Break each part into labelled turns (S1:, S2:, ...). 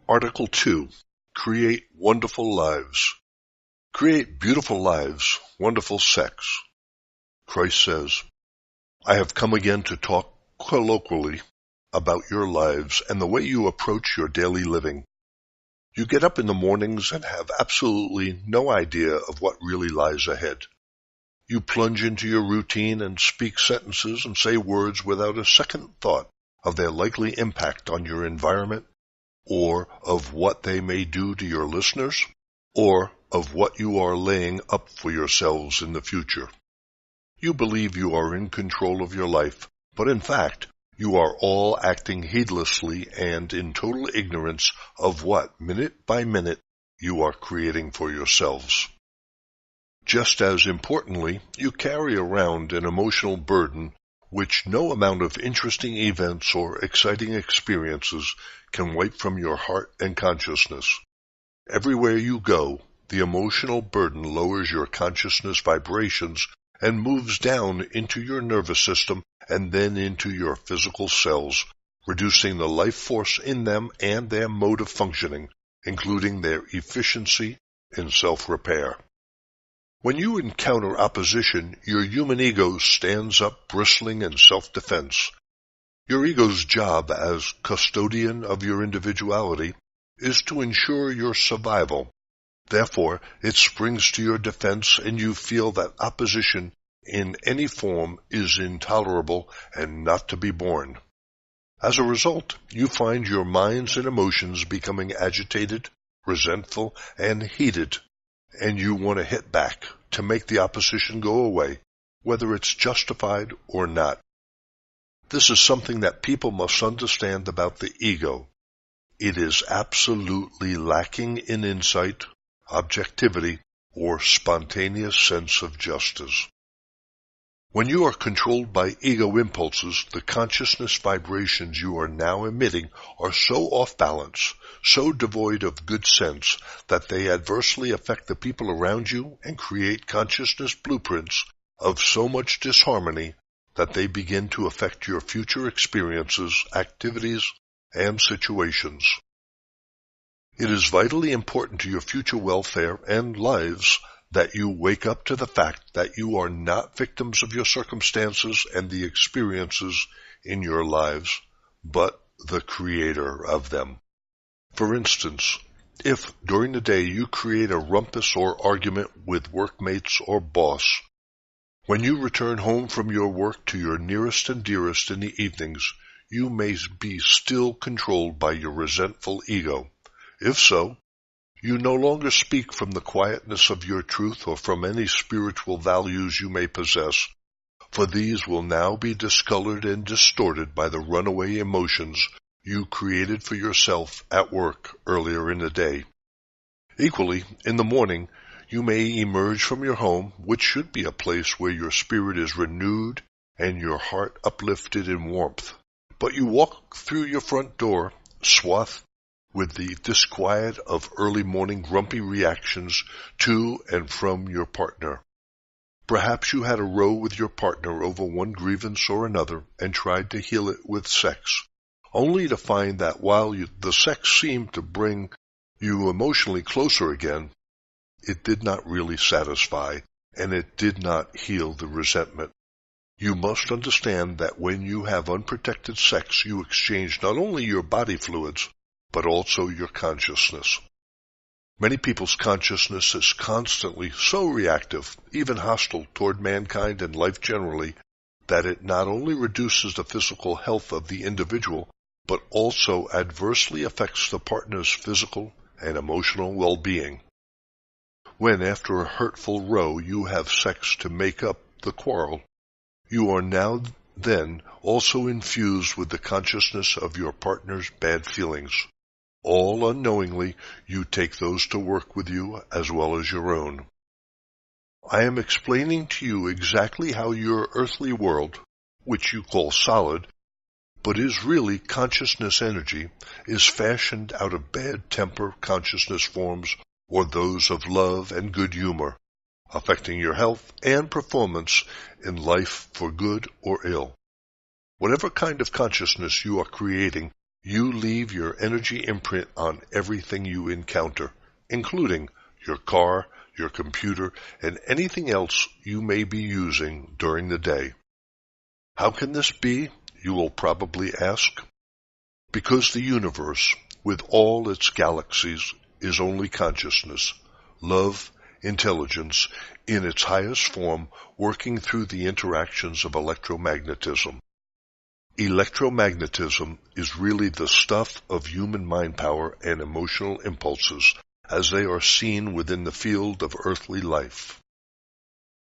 S1: Article 2. Create wonderful lives. Create beautiful lives, wonderful sex. Christ says, I have come again to talk colloquially about your lives and the way you approach your daily living. You get up in the mornings and have absolutely no idea of what really lies ahead. You plunge into your routine and speak sentences and say words without a second thought of their likely impact on your environment, or of what they may do to your listeners, or of what you are laying up for yourselves in the future. You believe you are in control of your life, but in fact, you are all acting heedlessly and in total ignorance of what, minute by minute, you are creating for yourselves. Just as importantly, you carry around an emotional burden which no amount of interesting events or exciting experiences can wipe from your heart and consciousness. Everywhere you go, the emotional burden lowers your consciousness vibrations and moves down into your nervous system and then into your physical cells, reducing the life force in them and their mode of functioning, including their efficiency in self-repair. When you encounter opposition, your human ego stands up bristling in self-defense. Your ego's job as custodian of your individuality is to ensure your survival. Therefore, it springs to your defense and you feel that opposition in any form is intolerable and not to be borne. As a result, you find your minds and emotions becoming agitated, resentful, and heated, and you want to hit back to make the opposition go away, whether it's justified or not. This is something that people must understand about the ego. It is absolutely lacking in insight, objectivity, or spontaneous sense of justice. When you are controlled by ego impulses, the consciousness vibrations you are now emitting are so off balance, so devoid of good sense, that they adversely affect the people around you and create consciousness blueprints of so much disharmony that they begin to affect your future experiences, activities, and situations. It is vitally important to your future welfare and lives that you wake up to the fact that you are not victims of your circumstances and the experiences in your lives, but the creator of them. For instance, if during the day you create a rumpus or argument with workmates or boss, when you return home from your work to your nearest and dearest in the evenings, you may be still controlled by your resentful ego. If so, you no longer speak from the quietness of your truth or from any spiritual values you may possess, for these will now be discolored and distorted by the runaway emotions you created for yourself at work earlier in the day. Equally, in the morning, you may emerge from your home, which should be a place where your spirit is renewed and your heart uplifted in warmth. But you walk through your front door, swathed with the disquiet of early morning grumpy reactions to and from your partner. Perhaps you had a row with your partner over one grievance or another and tried to heal it with sex, only to find that while the sex seemed to bring you emotionally closer again, it did not really satisfy, and it did not heal the resentment. You must understand that when you have unprotected sex, you exchange not only your body fluids, but also your consciousness. Many people's consciousness is constantly so reactive, even hostile toward mankind and life generally, that it not only reduces the physical health of the individual, but also adversely affects the partner's physical and emotional well-being. When, after a hurtful row, you have sex to make up the quarrel, you are now then also infused with the consciousness of your partner's bad feelings. All unknowingly, you take those to work with you as well as your own. I am explaining to you exactly how your earthly world, which you call solid, but is really consciousness energy, is fashioned out of bad temper consciousness forms or those of love and good humor, affecting your health and performance in life for good or ill. Whatever kind of consciousness you are creating You leave your energy imprint on everything you encounter, including your car, your computer, and anything else you may be using during the day. How can this be, you will probably ask? Because the universe, with all its galaxies, is only consciousness, love, intelligence, in its highest form, working through the interactions of electromagnetism. Electromagnetism is really the stuff of human mind power and emotional impulses as they are seen within the field of earthly life.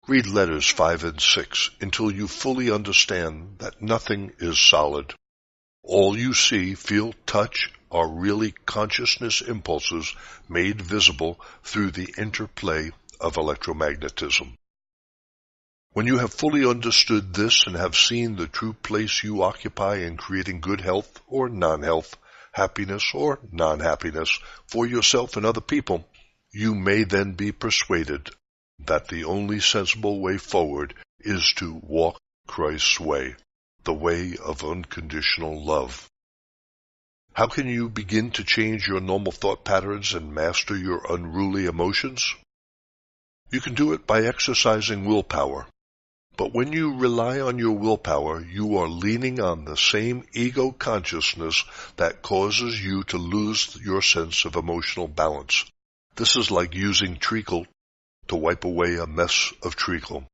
S1: Read letters 5 and 6 until you fully understand that nothing is solid. All you see, feel, touch are really consciousness impulses made visible through the interplay of electromagnetism. When you have fully understood this and have seen the true place you occupy in creating good health or non-health, happiness or non-happiness for yourself and other people, you may then be persuaded that the only sensible way forward is to walk Christ's way, the way of unconditional love. How can you begin to change your normal thought patterns and master your unruly emotions? You can do it by exercising willpower. But when you rely on your willpower, you are leaning on the same ego consciousness that causes you to lose your sense of emotional balance. This is like using treacle to wipe away a mess of treacle.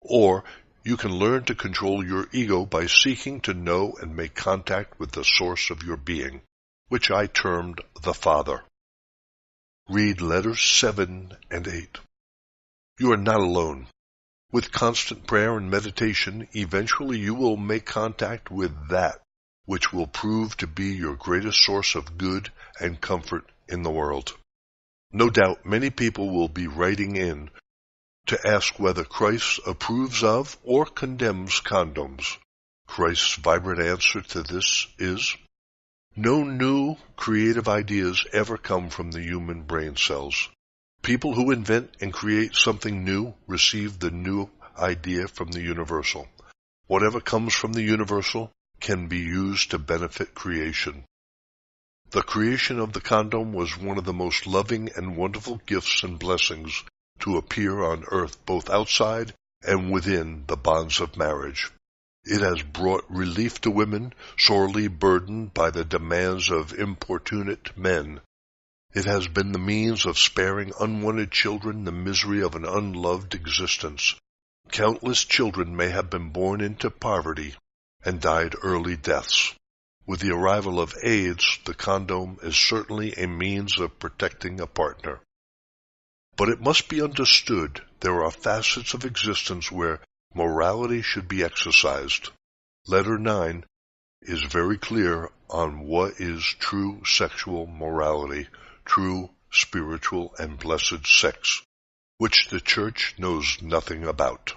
S1: Or you can learn to control your ego by seeking to know and make contact with the source of your being, which I termed the Father. Read letters 7 and 8. You are not alone. With constant prayer and meditation, eventually you will make contact with that which will prove to be your greatest source of good and comfort in the world. No doubt many people will be writing in to ask whether Christ approves of or condemns condoms. Christ's vibrant answer to this is, no new creative ideas ever come from the human brain cells. People who invent and create something new receive the new idea from the universal. Whatever comes from the universal can be used to benefit creation. The creation of the condom was one of the most loving and wonderful gifts and blessings to appear on earth, both outside and within the bonds of marriage. It has brought relief to women sorely burdened by the demands of importunate men. It has been the means of sparing unwanted children the misery of an unloved existence. Countless children may have been born into poverty and died early deaths. With the arrival of AIDS, the condom is certainly a means of protecting a partner. But it must be understood there are facets of existence where morality should be exercised. Letter 9 is very clear on what is true sexual morality, true spiritual and blessed sex, which the Church knows nothing about.